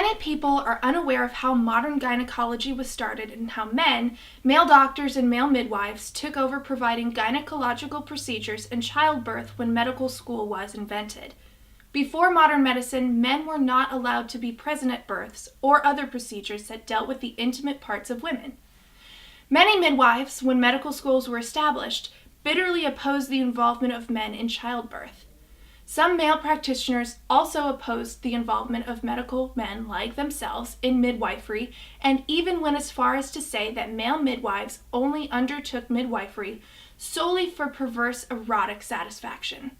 Many people are unaware of how modern gynecology was started and how men, male doctors and male midwives, took over providing gynecological procedures in childbirth when medical school was invented. Before modern medicine, men were not allowed to be present at births or other procedures that dealt with the intimate parts of women. Many midwives, when medical schools were established, bitterly opposed the involvement of men in childbirth. Some male practitioners also opposed the involvement of medical men like themselves in midwifery, and even went as far as to say that male midwives only undertook midwifery solely for perverse erotic satisfaction.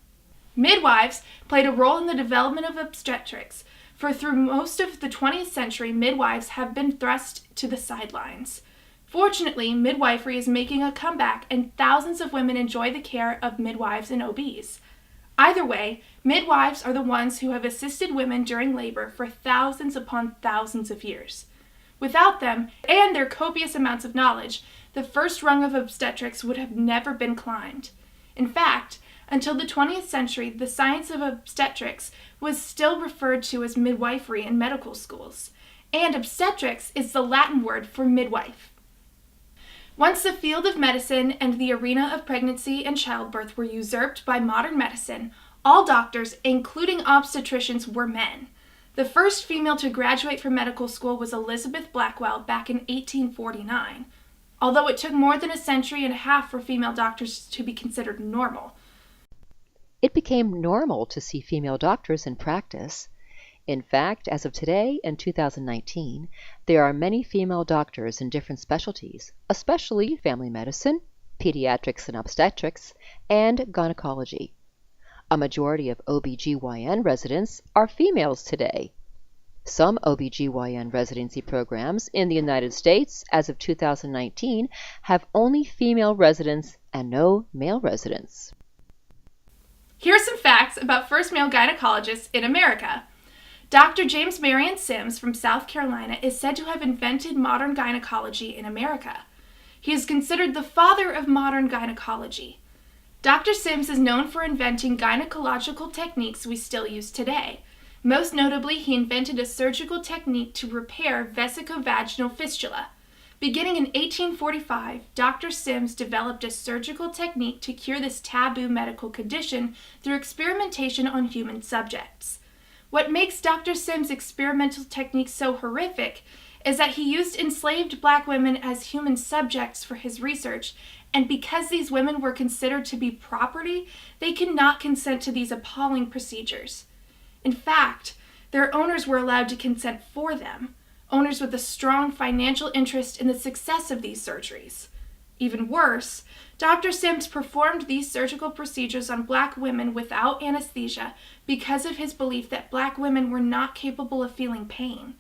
Midwives played a role in the development of obstetrics, for through most of the 20th century, midwives have been thrust to the sidelines. Fortunately, midwifery is making a comeback, and thousands of women enjoy the care of midwives and OBs. Either way, midwives are the ones who have assisted women during labor for thousands upon thousands of years. Without them, and their copious amounts of knowledge, the first rung of obstetrics would have never been climbed. In fact, until the 20th century, the science of obstetrics was still referred to as midwifery in medical schools, and obstetrics is the Latin word for midwife. Once the field of medicine and the arena of pregnancy and childbirth were usurped by modern medicine, all doctors, including obstetricians, were men. The first female to graduate from medical school was Elizabeth Blackwell back in 1849, although it took more than a century and a half for female doctors to be considered normal. It became normal to see female doctors in practice. In fact, as of today, in 2019, there are many female doctors in different specialties, especially family medicine, pediatrics and obstetrics, and gynecology. A majority of OB/GYN residents are females today. Some OB/GYN residency programs in the United States, as of 2019, have only female residents and no male residents. Here are some facts about first male gynecologists in America. Dr. James Marion Sims from South Carolina is said to have invented modern gynecology in America. He is considered the father of modern gynecology. Dr. Sims is known for inventing gynecological techniques we still use today. Most notably, he invented a surgical technique to repair vesicovaginal fistula. Beginning in 1845, Dr. Sims developed a surgical technique to cure this taboo medical condition through experimentation on human subjects. What makes Dr. Sims' experimental technique so horrific is that he used enslaved black women as human subjects for his research, and because these women were considered to be property, they could not consent to these appalling procedures. In fact, their owners were allowed to consent for them, owners with a strong financial interest in the success of these surgeries. Even worse, Dr. Sims performed these surgical procedures on black women without anesthesia because of his belief that black women were not capable of feeling pain.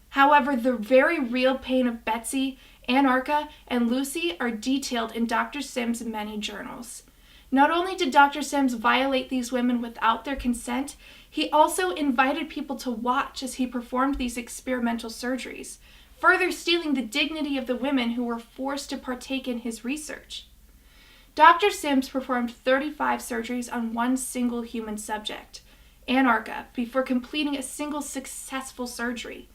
However, the very real pain of Betsy, Anarcha, and Lucy are detailed in Dr. Sims' many journals. Not only did Dr. Sims violate these women without their consent, he also invited people to watch as he performed these experimental surgeries, further stealing the dignity of the women who were forced to partake in his research. Dr. Sims performed 35 surgeries on one single human subject, Anarcha, before completing a single successful surgery.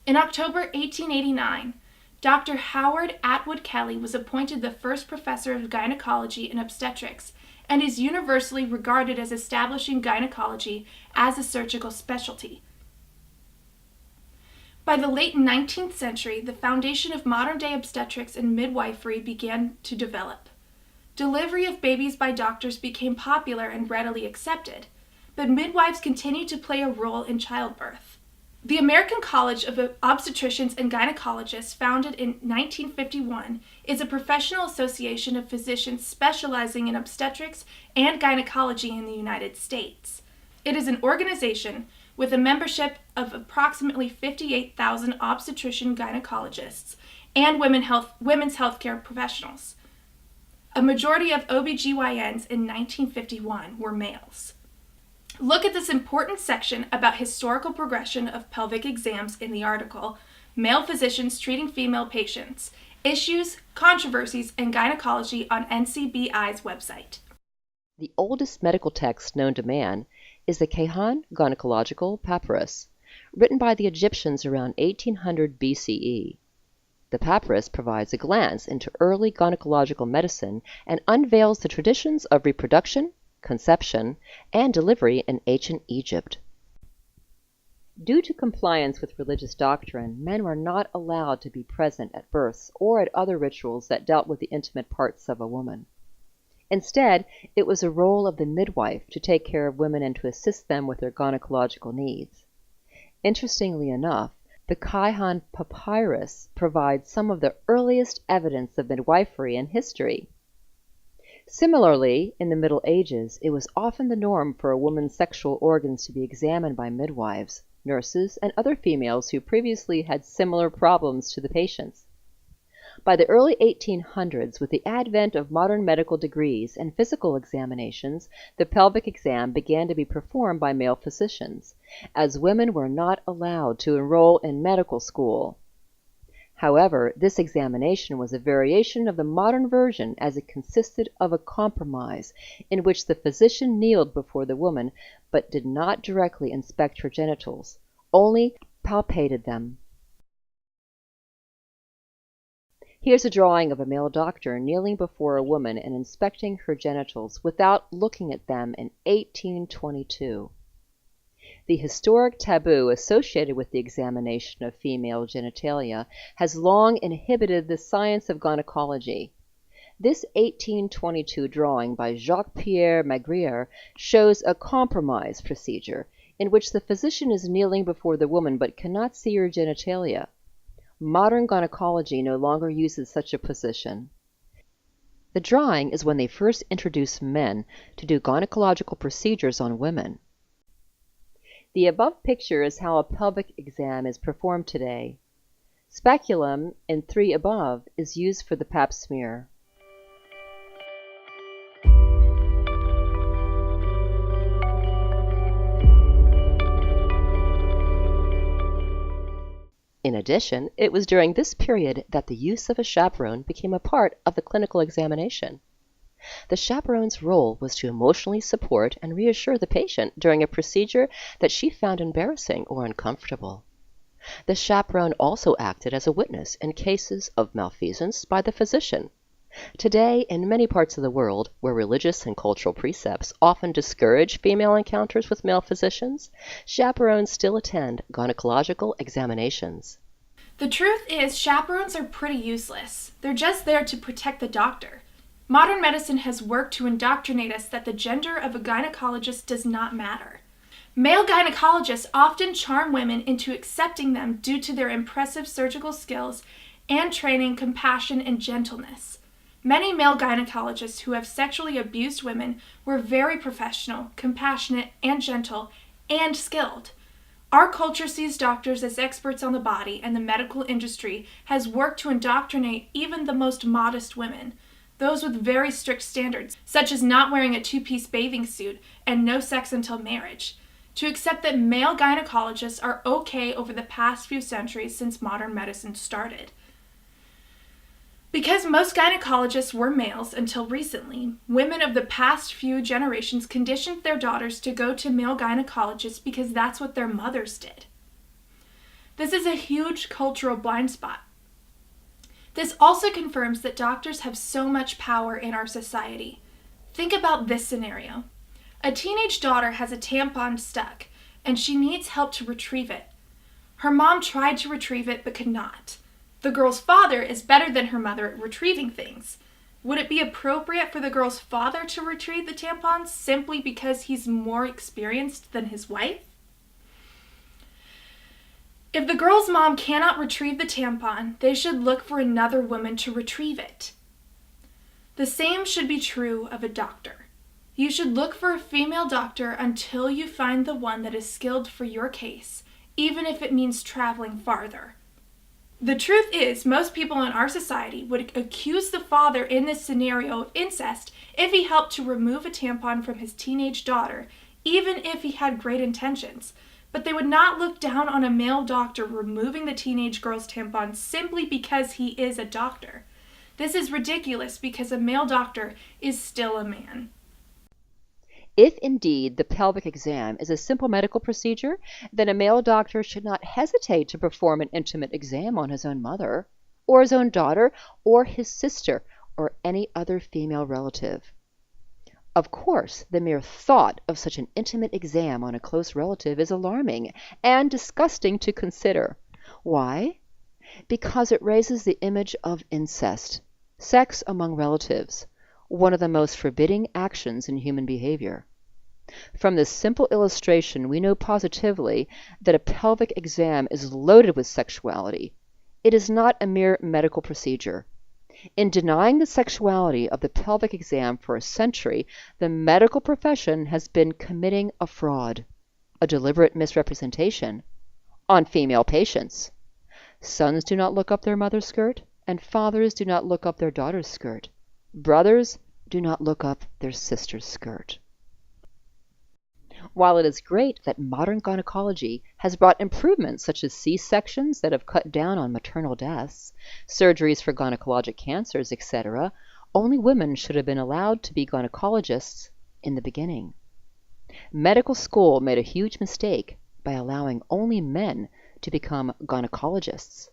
In October 1889, Dr. Howard Atwood Kelly was appointed the first professor of gynecology and obstetrics, and is universally regarded as establishing gynecology as a surgical specialty. By the late 19th century, the foundation of modern-day obstetrics and midwifery began to develop. Delivery of babies by doctors became popular and readily accepted, but midwives continued to play a role in childbirth. The American College of Obstetricians and Gynecologists, founded in 1951, is a professional association of physicians specializing in obstetrics and gynecology in the United States. It is an organization with a membership of approximately 58,000 obstetrician gynecologists and women's healthcare professionals. A majority of OB/GYNs in 1951 were males. Look at this important section about historical progression of pelvic exams in the article, Male Physicians Treating Female Patients, Issues, Controversies, and Gynecology on NCBI's website. The oldest medical text known to man is the Kahan Gynecological Papyrus, written by the Egyptians around 1800 BCE. The papyrus provides a glance into early gynecological medicine and unveils the traditions of reproduction, conception, and delivery in ancient Egypt. Due to compliance with religious doctrine, men were not allowed to be present at births or at other rituals that dealt with the intimate parts of a woman. Instead, it was the role of the midwife to take care of women and to assist them with their gynecological needs. Interestingly enough, the Qumran papyrus provides some of the earliest evidence of midwifery in history. Similarly, in the Middle Ages, it was often the norm for a woman's sexual organs to be examined by midwives, nurses, and other females who previously had similar problems to the patients. By the early 1800s, with the advent of modern medical degrees and physical examinations, the pelvic exam began to be performed by male physicians, as women were not allowed to enroll in medical school. However, this examination was a variation of the modern version as it consisted of a compromise in which the physician kneeled before the woman but did not directly inspect her genitals, only palpated them. Here's a drawing of a male doctor kneeling before a woman and inspecting her genitals without looking at them in 1822. The historic taboo associated with the examination of female genitalia has long inhibited the science of gynecology. This 1822 drawing by Jacques-Pierre Magrier shows a compromise procedure in which the physician is kneeling before the woman but cannot see her genitalia. Modern gynecology no longer uses such a position. The drawing is when they first introduced men to do gynecological procedures on women. The above picture is how a pelvic exam is performed today. Speculum in 3 above is used for the pap smear. In addition, it was during this period that the use of a chaperone became a part of the clinical examination. The chaperone's role was to emotionally support and reassure the patient during a procedure that she found embarrassing or uncomfortable. The chaperone also acted as a witness in cases of malfeasance by the physician. Today, in many parts of the world, where religious and cultural precepts often discourage female encounters with male physicians, chaperones still attend gynecological examinations. The truth is, chaperones are pretty useless. They're just there to protect the doctor. Modern medicine has worked to indoctrinate us that the gender of a gynecologist does not matter. Male gynecologists often charm women into accepting them due to their impressive surgical skills and training, compassion, and gentleness. Many male gynecologists who have sexually abused women were very professional, compassionate, and gentle, and skilled. Our culture sees doctors as experts on the body, and the medical industry has worked to indoctrinate even the most modest women, those with very strict standards, such as not wearing a 2-piece bathing suit and no sex until marriage, to accept that male gynecologists are okay over the past few centuries since modern medicine started. Because most gynecologists were males until recently, women of the past few generations conditioned their daughters to go to male gynecologists because that's what their mothers did. This is a huge cultural blind spot. This also confirms that doctors have so much power in our society. Think about this scenario. A teenage daughter has a tampon stuck, and she needs help to retrieve it. Her mom tried to retrieve it but could not. The girl's father is better than her mother at retrieving things. Would it be appropriate for the girl's father to retrieve the tampons simply because he's more experienced than his wife? If the girl's mom cannot retrieve the tampon, they should look for another woman to retrieve it. The same should be true of a doctor. You should look for a female doctor until you find the one that is skilled for your case, even if it means traveling farther. The truth is, most people in our society would accuse the father in this scenario of incest if he helped to remove a tampon from his teenage daughter, even if he had great intentions. But they would not look down on a male doctor removing the teenage girl's tampon simply because he is a doctor. This is ridiculous because a male doctor is still a man. If indeed the pelvic exam is a simple medical procedure, then a male doctor should not hesitate to perform an intimate exam on his own mother, or his own daughter, or his sister, or any other female relative. Of course, the mere thought of such an intimate exam on a close relative is alarming and disgusting to consider. Why? Because it raises the image of incest, sex among relatives, one of the most forbidding actions in human behavior. From this simple illustration, we know positively that a pelvic exam is loaded with sexuality. It is not a mere medical procedure. In denying the sexuality of the pelvic exam for a century, the medical profession has been committing a fraud, a deliberate misrepresentation, on female patients. Sons do not look up their mother's skirt, and fathers do not look up their daughter's skirt. Brothers do not look up their sister's skirt. While it is great that modern gynecology has brought improvements such as C-sections that have cut down on maternal deaths, surgeries for gynecologic cancers, etc., only women should have been allowed to be gynecologists in the beginning. Medical school made a huge mistake by allowing only men to become gynecologists.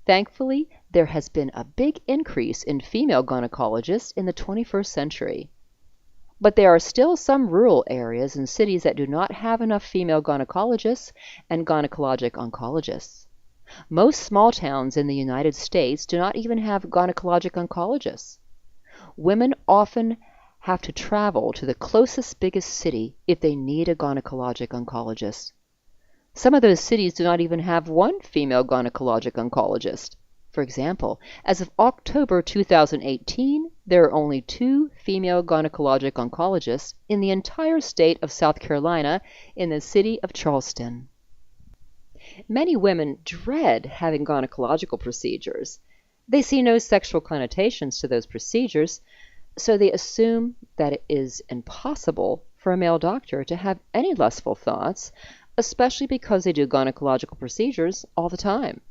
Thankfully, there has been a big increase in female gynecologists in the 21st century. But there are still some rural areas and cities that do not have enough female gynecologists and gynecologic oncologists. Most small towns in the United States do not even have gynecologic oncologists. Women often have to travel to the closest biggest city if they need a gynecologic oncologist. Some of those cities do not even have one female gynecologic oncologist. For example, as of October 2018, there are only 2 female gynecologic oncologists in the entire state of South Carolina in the city of Charleston. Many women dread having gynecological procedures. They see no sexual connotations to those procedures, so they assume that it is impossible for a male doctor to have any lustful thoughts, especially because they do gynecological procedures all the time.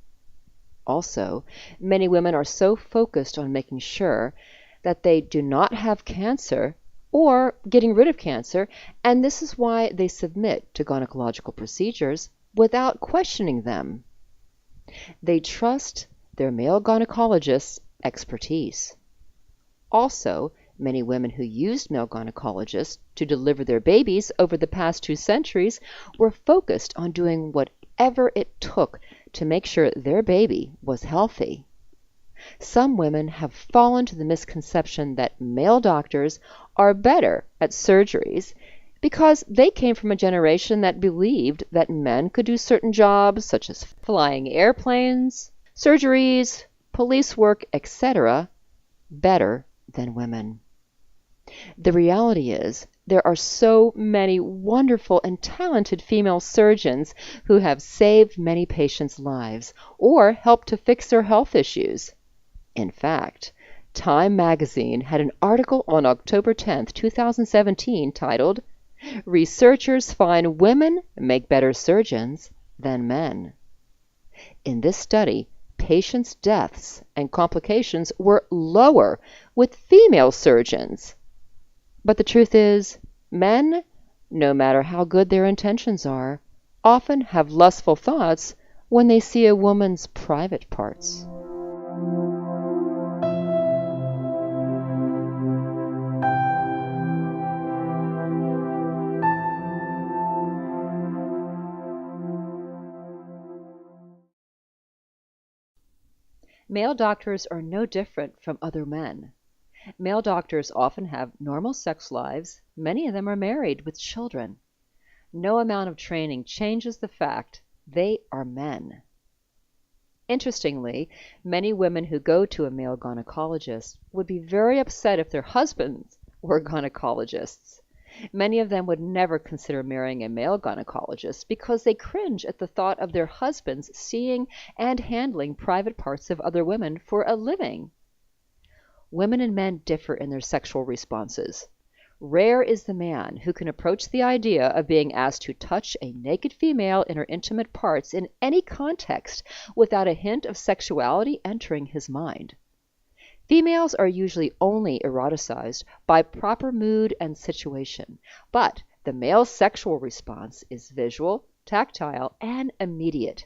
Also, many women are so focused on making sure that they do not have cancer or getting rid of cancer, and this is why they submit to gynecological procedures without questioning them. They trust their male gynecologist's expertise. Also, many women who used male gynecologists to deliver their babies over the past 2 centuries were focused on doing whatever it took to make sure their baby was healthy. Some women have fallen to the misconception that male doctors are better at surgeries because they came from a generation that believed that men could do certain jobs such as flying airplanes, surgeries, police work, etc., better than women. The reality is, there are so many wonderful and talented female surgeons who have saved many patients' lives or helped to fix their health issues. In fact, Time magazine had an article on October 10, 2017 titled, "Researchers Find Women Make Better Surgeons Than Men." In this study, patients' deaths and complications were lower with female surgeons. But the truth is, men, no matter how good their intentions are, often have lustful thoughts when they see a woman's private parts. Male doctors are no different from other men. Male doctors often have normal sex lives. Many of them are married with children. No amount of training changes the fact they are men. Interestingly, many women who go to a male gynecologist would be very upset if their husbands were gynecologists. Many of them would never consider marrying a male gynecologist because they cringe at the thought of their husbands seeing and handling private parts of other women for a living. Women and men differ in their sexual responses. Rare is the man who can approach the idea of being asked to touch a naked female in her intimate parts in any context without a hint of sexuality entering his mind. Females are usually only eroticized by proper mood and situation, but the male sexual response is visual, tactile, and immediate.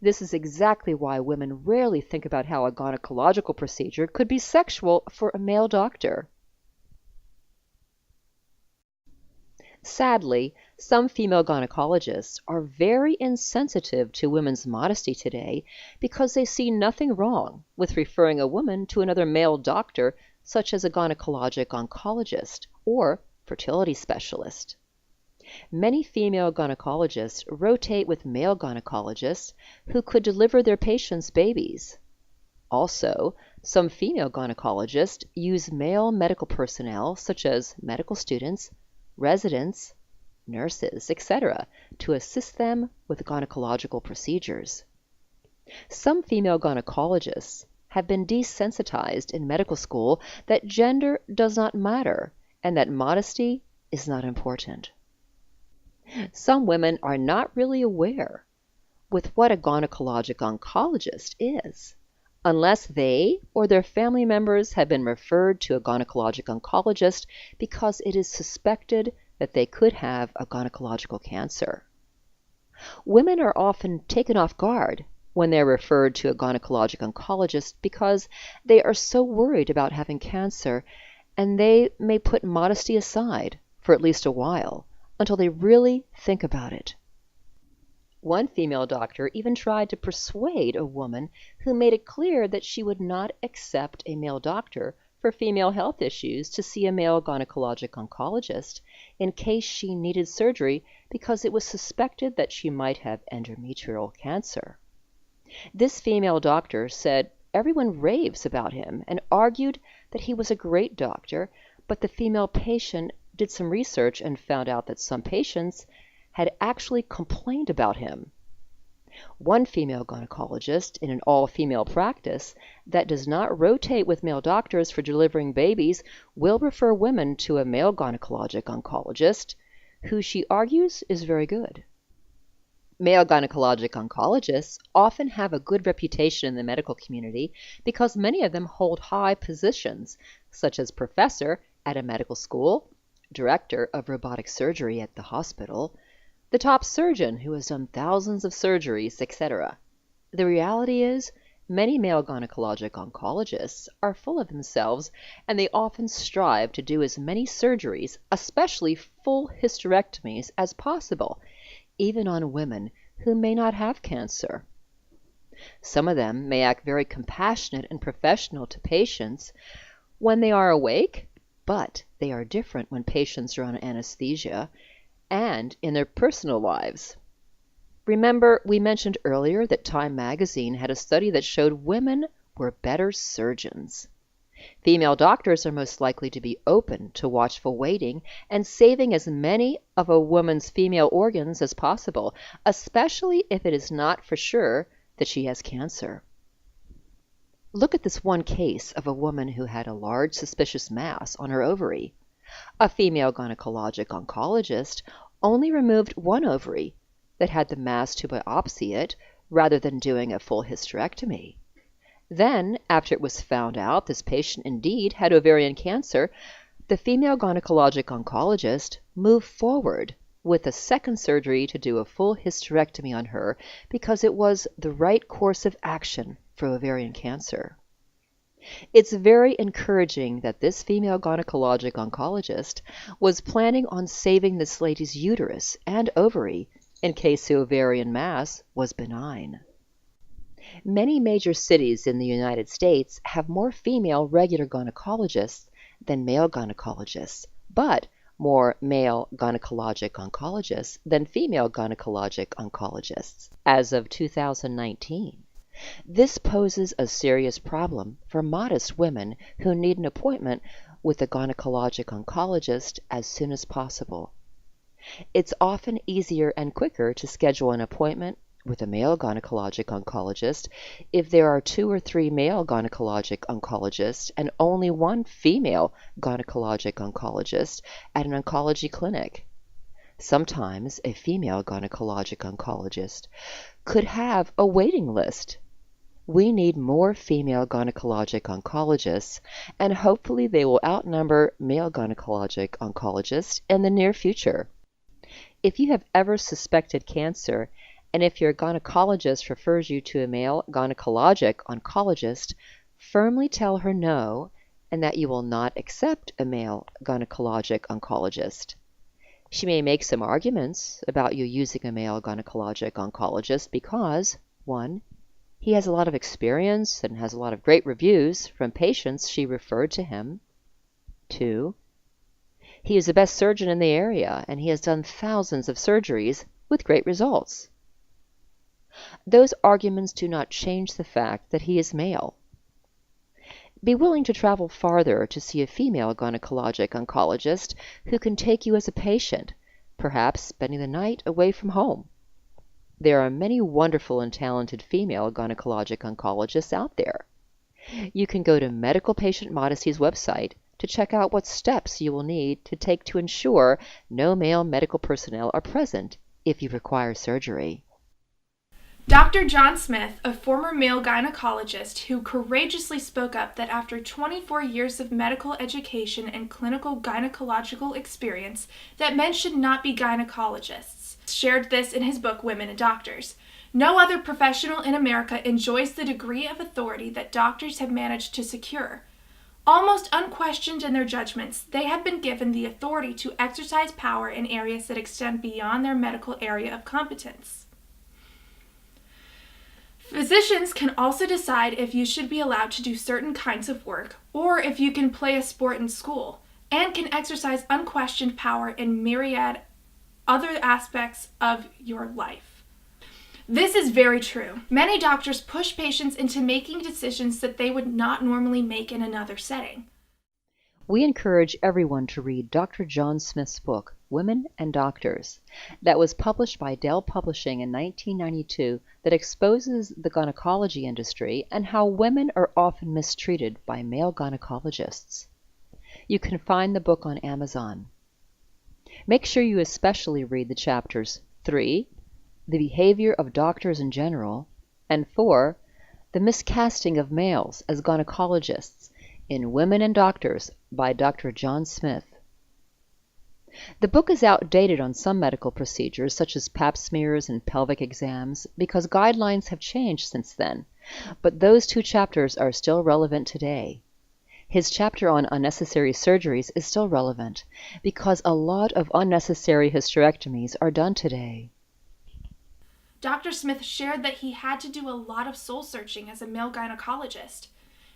This is exactly why women rarely think about how a gynecological procedure could be sexual for a male doctor. Sadly, some female gynecologists are very insensitive to women's modesty today because they see nothing wrong with referring a woman to another male doctor, such as a gynecologic oncologist or fertility specialist. Many female gynecologists rotate with male gynecologists who could deliver their patients babies. Also, some female gynecologists use male medical personnel, such as medical students, residents, nurses, etc., to assist them with gynecological procedures. Some female gynecologists have been desensitized in medical school that gender does not matter and that modesty is not important. Some women are not really aware with what a gynecologic oncologist is, unless they or their family members have been referred to a gynecologic oncologist because it is suspected that they could have a gynecological cancer. Women are often taken off guard when they're referred to a gynecologic oncologist because they are so worried about having cancer, and they may put modesty aside for at least a while until they really think about it. One female doctor even tried to persuade a woman who made it clear that she would not accept a male doctor for female health issues to see a male gynecologic oncologist in case she needed surgery because it was suspected that she might have endometrial cancer. This female doctor said everyone raves about him and argued that he was a great doctor, but the female patient did some research and found out that some patients had actually complained about him. One female gynecologist in an all-female practice that does not rotate with male doctors for delivering babies will refer women to a male gynecologic oncologist, who she argues is very good. Male gynecologic oncologists often have a good reputation in the medical community because many of them hold high positions, such as professor at a medical school, director of robotic surgery at the hospital, the top surgeon who has done thousands of surgeries, etc. The reality is, many male gynecologic oncologists are full of themselves, and they often strive to do as many surgeries, especially full hysterectomies, as possible, even on women who may not have cancer. Some of them may act very compassionate and professional to patients when they are awake, but they are different when patients are on anesthesia and in their personal lives. Remember, we mentioned earlier that Time magazine had a study that showed women were better surgeons. Female doctors are most likely to be open to watchful waiting and saving as many of a woman's female organs as possible, especially if it is not for sure that she has cancer. Look at this one case of a woman who had a large suspicious mass on her ovary. A female gynecologic oncologist only removed one ovary that had the mass to biopsy it rather than doing a full hysterectomy. Then, after it was found out this patient indeed had ovarian cancer, the female gynecologic oncologist moved forward with a second surgery to do a full hysterectomy on her because it was the right course of action for ovarian cancer. It's very encouraging that this female gynecologic oncologist was planning on saving this lady's uterus and ovary in case the ovarian mass was benign. Many major cities in the United States have more female regular gynecologists than male gynecologists, but more male gynecologic oncologists than female gynecologic oncologists as of 2019. This poses a serious problem for modest women who need an appointment with a gynecologic oncologist as soon as possible. It's often easier and quicker to schedule an appointment with a male gynecologic oncologist if there are 2 or 3 male gynecologic oncologists and only one female gynecologic oncologist at an oncology clinic. Sometimes a female gynecologic oncologist could have a waiting list. We need more female gynecologic oncologists, and hopefully they will outnumber male gynecologic oncologists in the near future. If you have ever suspected cancer, and if your gynecologist refers you to a male gynecologic oncologist, firmly tell her no, and that you will not accept a male gynecologic oncologist. She may make some arguments about you using a male gynecologic oncologist because, 1, he has a lot of experience and has a lot of great reviews from patients she referred to him. 2, he is the best surgeon in the area and he has done thousands of surgeries with great results. Those arguments do not change the fact that he is male. Be willing to travel farther to see a female gynecologic oncologist who can take you as a patient, perhaps spending the night away from home. There are many wonderful and talented female gynecologic oncologists out there. You can go to Medical Patient Modesty's website to check out what steps you will need to take to ensure no male medical personnel are present if you require surgery. Dr. John Smith, a former male gynecologist who courageously spoke up that after 24 years of medical education and clinical gynecological experience, that men should not be gynecologists, shared this in his book, Women and Doctors. No other professional in America enjoys the degree of authority that doctors have managed to secure. Almost unquestioned in their judgments, they have been given the authority to exercise power in areas that extend beyond their medical area of competence. Physicians can also decide if you should be allowed to do certain kinds of work or if you can play a sport in school, and can exercise unquestioned power in myriad other aspects of your life. This is very true. Many doctors push patients into making decisions that they would not normally make in another setting. We encourage everyone to read Dr. John Smith's book, Women and Doctors, that was published by Dell Publishing in 1992, that exposes the gynecology industry and how women are often mistreated by male gynecologists. You can find the book on Amazon. Make sure you especially read the chapters 3, The Behavior of Doctors in General, and 4, The Miscasting of Males as Gynecologists in Women and Doctors by Dr. John Smith. The book is outdated on some medical procedures such as pap smears and pelvic exams because guidelines have changed since then, but those 2 chapters are still relevant today. His chapter on unnecessary surgeries is still relevant because a lot of unnecessary hysterectomies are done today. Dr. Smith shared that he had to do a lot of soul searching as a male gynecologist.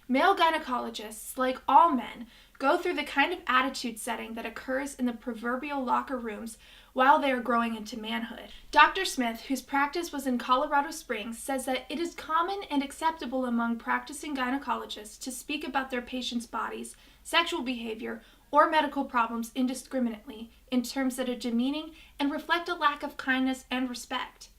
Male gynecologists, like all men, go through the kind of attitude setting that occurs in the proverbial locker rooms while they are growing into manhood. Dr. Smith, whose practice was in Colorado Springs, says that it is common and acceptable among practicing gynecologists to speak about their patients' bodies, sexual behavior, or medical problems indiscriminately in terms that are demeaning and reflect a lack of kindness and respect.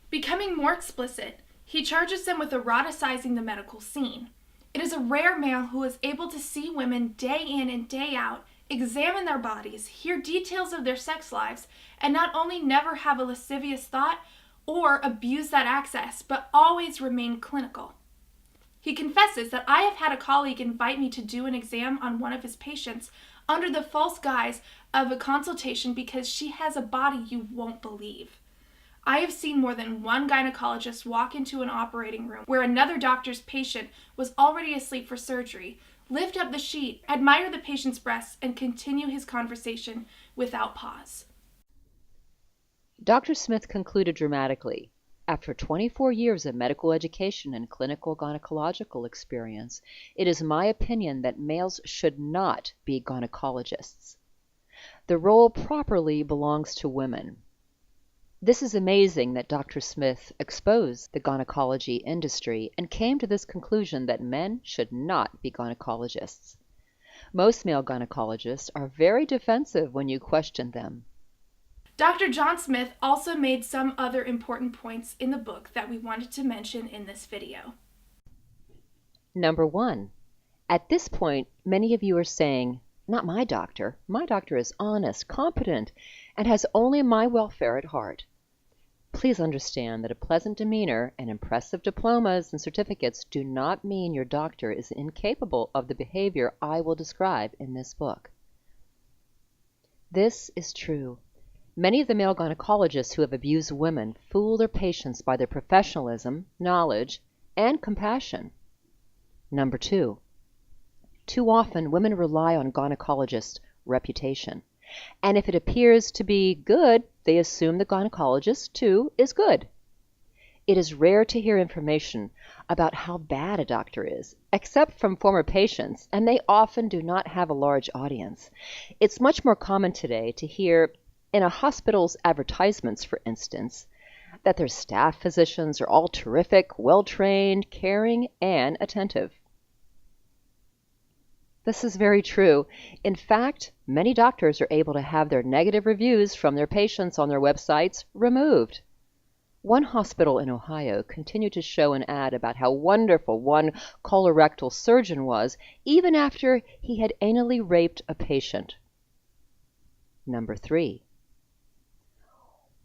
Becoming more explicit, he charges them with eroticizing the medical scene. It is a rare male who is able to see women day in and day out, examine their bodies, hear details of their sex lives, and not only never have a lascivious thought or abuse that access, but always remain clinical. He confesses that I have had a colleague invite me to do an exam on one of his patients under the false guise of a consultation because she has a body you won't believe. I have seen more than one gynecologist walk into an operating room where another doctor's patient was already asleep for surgery, lift up the sheet, admire the patient's breasts, and continue his conversation without pause. Dr. Smith concluded dramatically, after 24 years of medical education and clinical gynecological experience, it is my opinion that males should not be gynecologists. The role properly belongs to women. This is amazing that Dr. Smith exposed the gynecology industry and came to this conclusion that men should not be gynecologists. Most male gynecologists are very defensive when you question them. Dr. John Smith also made some other important points in the book that we wanted to mention in this video. Number 1. At this point, many of you are saying, "Not my doctor. My doctor is honest, competent, and has only my welfare at heart." Please understand that a pleasant demeanor and impressive diplomas and certificates do not mean your doctor is incapable of the behavior I will describe in this book. This is true. Many of the male gynecologists who have abused women fool their patients by their professionalism, knowledge, and compassion. Number 2. Too often, women rely on gynecologists' reputation. And if it appears to be good, they assume the gynecologist, too, is good. It is rare to hear information about how bad a doctor is, except from former patients, and they often do not have a large audience. It's much more common today to hear, in a hospital's advertisements, for instance, that their staff physicians are all terrific, well-trained, caring, and attentive. This is very true. In fact, many doctors are able to have their negative reviews from their patients on their websites removed. One hospital in Ohio continued to show an ad about how wonderful one colorectal surgeon was, even after he had anally raped a patient. Number 3.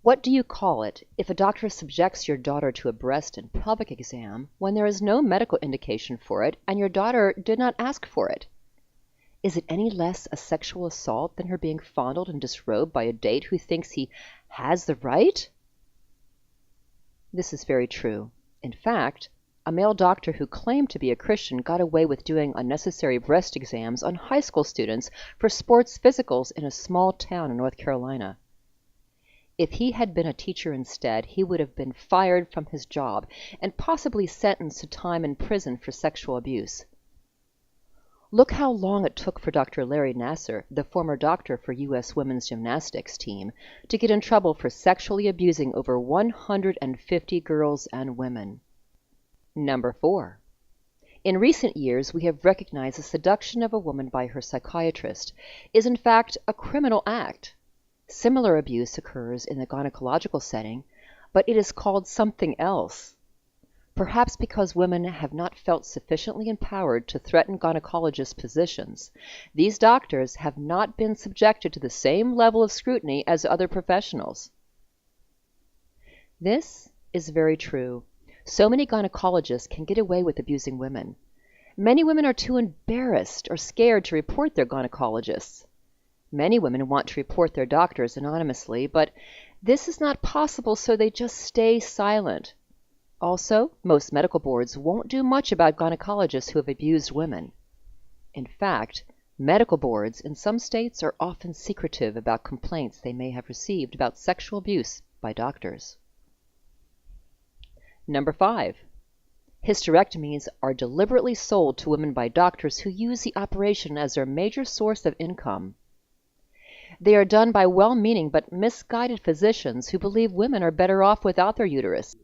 What do you call it if a doctor subjects your daughter to a breast and pelvic exam when there is no medical indication for it and your daughter did not ask for it? Is it any less a sexual assault than her being fondled and disrobed by a date who thinks he has the right? This is very true. In fact, a male doctor who claimed to be a Christian got away with doing unnecessary breast exams on high school students for sports physicals in a small town in North Carolina. If he had been a teacher instead, he would have been fired from his job and possibly sentenced to time in prison for sexual abuse. Look how long it took for Dr. Larry Nassar, the former doctor for U.S. women's gymnastics team, to get in trouble for sexually abusing over 150 girls and women. Number 4. In recent years, we have recognized the seduction of a woman by her psychiatrist is in fact a criminal act. Similar abuse occurs in the gynecological setting, but it is called something else. Perhaps because women have not felt sufficiently empowered to threaten gynecologist positions, these doctors have not been subjected to the same level of scrutiny as other professionals. This is very true. So many gynecologists can get away with abusing women. Many women are too embarrassed or scared to report their gynecologists. Many women want to report their doctors anonymously, but this is not possible, so they just stay silent. Also, most medical boards won't do much about gynecologists who have abused women. In fact, medical boards in some states are often secretive about complaints they may have received about sexual abuse by doctors. Number 5. Hysterectomies are deliberately sold to women by doctors who use the operation as their major source of income. They are done by well-meaning but misguided physicians who believe women are better off without their uterus.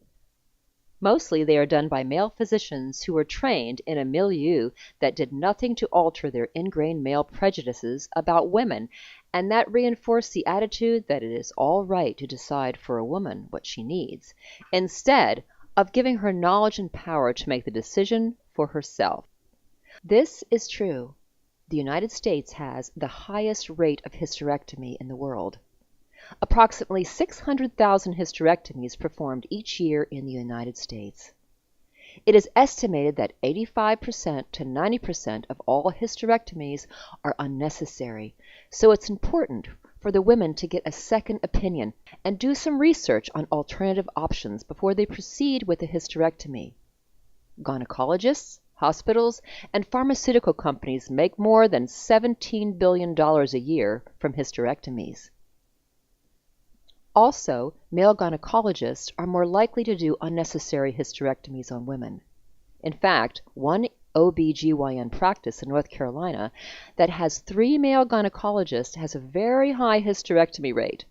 Mostly they are done by male physicians who were trained in a milieu that did nothing to alter their ingrained male prejudices about women, and that reinforced the attitude that it is all right to decide for a woman what she needs, instead of giving her knowledge and power to make the decision for herself. This is true. The United States has the highest rate of hysterectomy in the world. Approximately 600,000 hysterectomies performed each year in the United States. It is estimated that 85% to 90% of all hysterectomies are unnecessary, so it's important for the women to get a second opinion and do some research on alternative options before they proceed with a hysterectomy. Gynecologists, hospitals, and pharmaceutical companies make more than $17 billion a year from hysterectomies. Also, male gynecologists are more likely to do unnecessary hysterectomies on women. In fact, one OB/GYN practice in North Carolina that has 3 male gynecologists has a very high hysterectomy rate.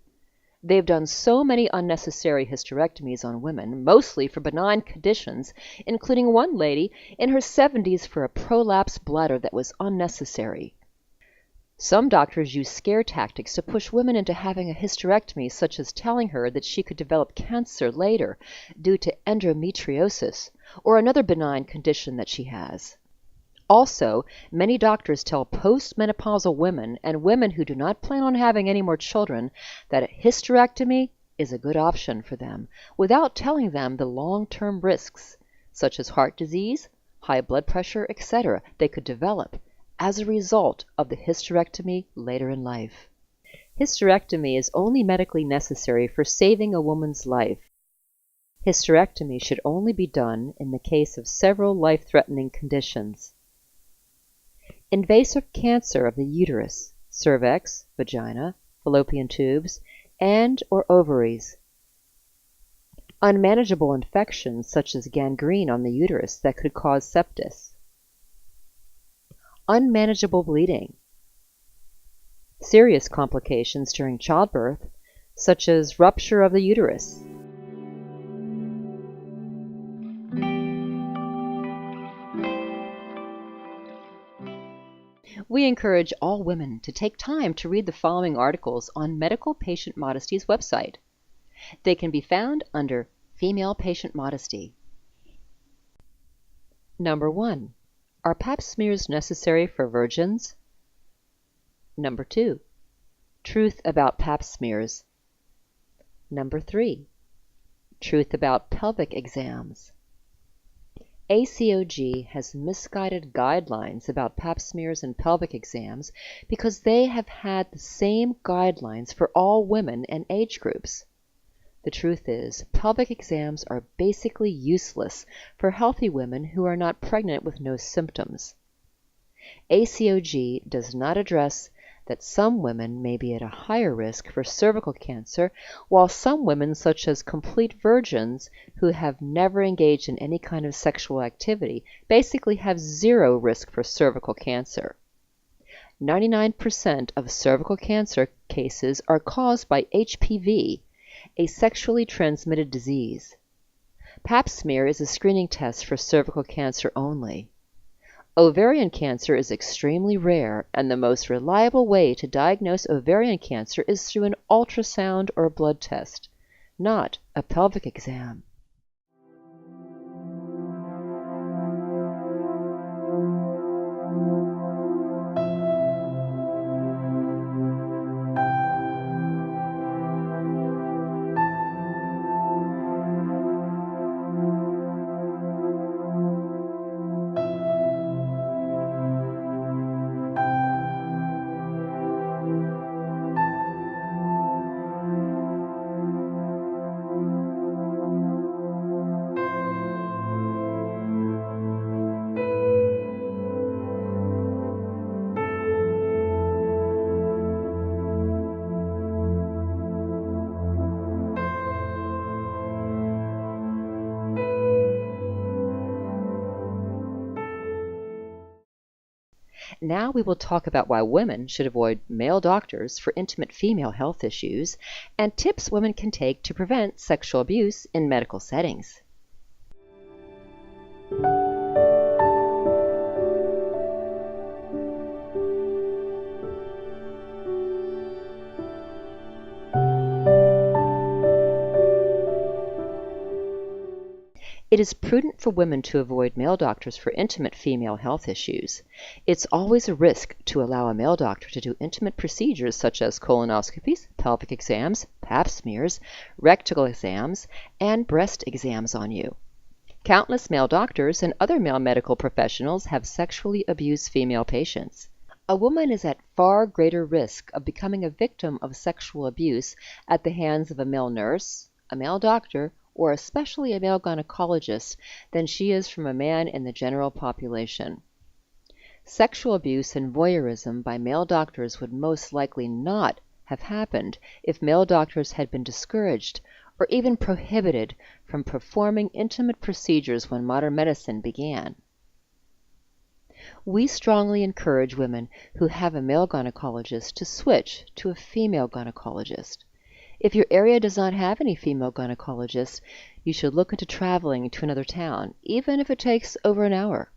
They've done so many unnecessary hysterectomies on women, mostly for benign conditions, including one lady in her 70s for a prolapsed bladder that was unnecessary. Some doctors use scare tactics to push women into having a hysterectomy, such as telling her that she could develop cancer later due to endometriosis or another benign condition that she has. Also, many doctors tell postmenopausal women and women who do not plan on having any more children that a hysterectomy is a good option for them without telling them the long-term risks, such as heart disease, high blood pressure, etc., they could develop as a result of the hysterectomy later in life. Hysterectomy is only medically necessary for saving a woman's life. Hysterectomy should only be done in the case of several life-threatening conditions. Invasive cancer of the uterus, cervix, vagina, fallopian tubes, and or ovaries. Unmanageable infections such as gangrene on the uterus that could cause sepsis. Unmanageable bleeding. Serious complications during childbirth, such as rupture of the uterus. We encourage all women to take time to read the following articles on Medical Patient Modesty's website. They can be found under Female Patient Modesty. Number 1. Are Pap smears necessary for virgins? Number 2. Truth about Pap smears. Number 3. Truth about pelvic exams. ACOG has misguided guidelines about Pap smears and pelvic exams because they have had the same guidelines for all women and age groups. The truth is, pelvic exams are basically useless for healthy women who are not pregnant with no symptoms. ACOG does not address that some women may be at a higher risk for cervical cancer, while some women, such as complete virgins who have never engaged in any kind of sexual activity, basically have zero risk for cervical cancer. 99% of cervical cancer cases are caused by HPV, a sexually transmitted disease. Pap smear is a screening test for cervical cancer only. Ovarian cancer is extremely rare, and the most reliable way to diagnose ovarian cancer is through an ultrasound or blood test, not a pelvic exam. Now we will talk about why women should avoid male doctors for intimate female health issues and tips women can take to prevent sexual abuse in medical settings. It is prudent for women to avoid male doctors for intimate female health issues. It's always a risk to allow a male doctor to do intimate procedures such as colonoscopies, pelvic exams, Pap smears, rectal exams, and breast exams on you. Countless male doctors and other male medical professionals have sexually abused female patients. A woman is at far greater risk of becoming a victim of sexual abuse at the hands of a male nurse, a male doctor, or especially a male gynecologist than she is from a man in the general population. Sexual abuse and voyeurism by male doctors would most likely not have happened if male doctors had been discouraged or even prohibited from performing intimate procedures when modern medicine began. We strongly encourage women who have a male gynecologist to switch to a female gynecologist. If your area does not have any female gynecologists, you should look into traveling to another town, even if it takes over an hour.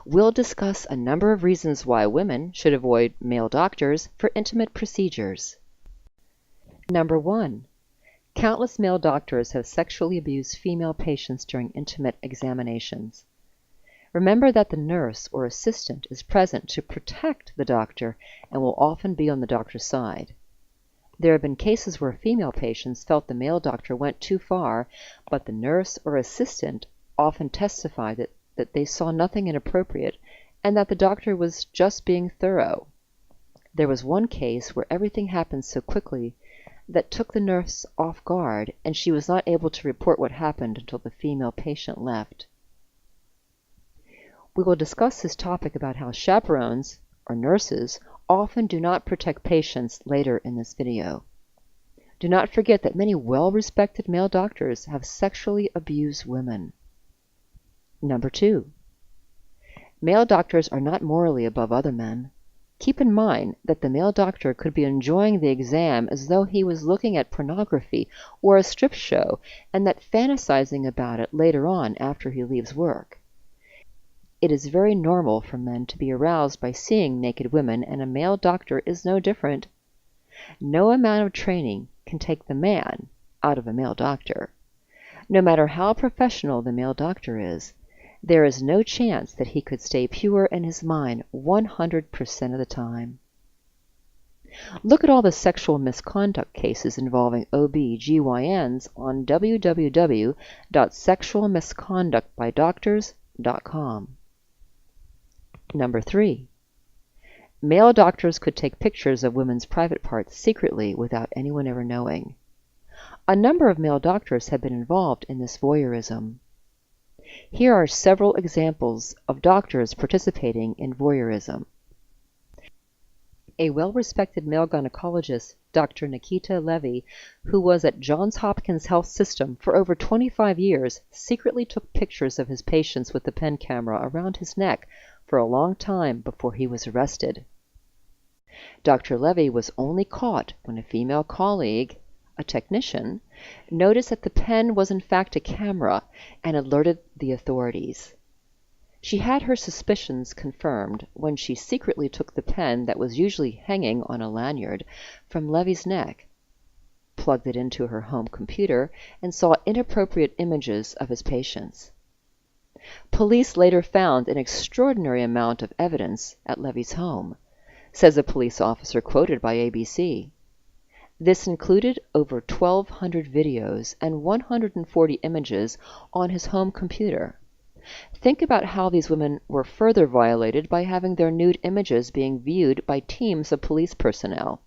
We'll discuss a number of reasons why women should avoid male doctors for intimate procedures. Number 1. Countless male doctors have sexually abused female patients during intimate examinations. Remember that the nurse or assistant is present to protect the doctor and will often be on the doctor's side. There have been cases where female patients felt the male doctor went too far, but the nurse or assistant often testified that they saw nothing inappropriate and that the doctor was just being thorough. There was one case where everything happened so quickly that took the nurse off guard, and she was not able to report what happened until the female patient left. We will discuss this topic about how chaperones, or nurses, often do not protect patients later in this video. Do not forget that many well-respected male doctors have sexually abused women. Number 2. Male doctors are not morally above other men. Keep in mind that the male doctor could be enjoying the exam as though he was looking at pornography or a strip show, and that fantasizing about it later on after he leaves work. It is very normal for men to be aroused by seeing naked women, and a male doctor is no different. No amount of training can take the man out of a male doctor. No matter how professional the male doctor is, there is no chance that he could stay pure in his mind 100% of the time. Look at all the sexual misconduct cases involving OB/GYNs on www.sexualmisconductbydoctors.com. Number 3. Male doctors could take pictures of women's private parts secretly without anyone ever knowing. A number of male doctors have been involved in this voyeurism. Here are several examples of doctors participating in voyeurism. A well-respected male gynecologist, Dr. Nikita Levy, who was at Johns Hopkins Health System for over 25 years, secretly took pictures of his patients with the pen camera around his neck for a long time before he was arrested. Dr. Levy was only caught when a female colleague, a technician, noticed that the pen was in fact a camera and alerted the authorities. She had her suspicions confirmed when she secretly took the pen that was usually hanging on a lanyard from Levy's neck, plugged it into her home computer, and saw inappropriate images of his patients. Police later found an extraordinary amount of evidence at Levy's home, says a police officer quoted by ABC. This included over 1,200 videos and 140 images on his home computer. Think about how these women were further violated by having their nude images being viewed by teams of police personnel.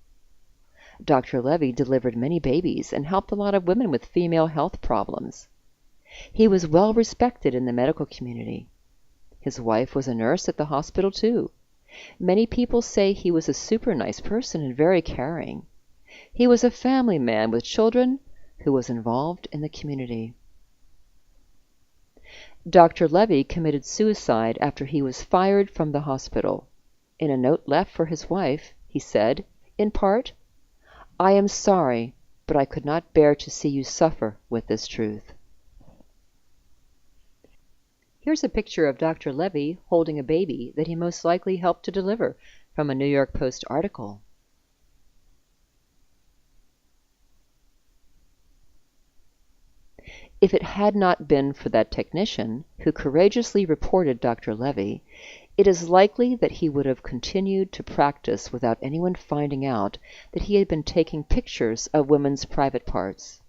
Dr. Levy delivered many babies and helped a lot of women with female health problems. He was well respected in the medical community. His wife was a nurse at the hospital too. Many people say he was a super nice person and very caring. He was a family man with children who was involved in the community. Dr. Levy committed suicide after he was fired from the hospital. In a note left for his wife, he said, in part, "I am sorry, but I could not bear to see you suffer with this truth." Here's a picture of Dr. Levy holding a baby that he most likely helped to deliver from a New York Post article. If it had not been for that technician who courageously reported Dr. Levy, it is likely that he would have continued to practice without anyone finding out that he had been taking pictures of women's private parts.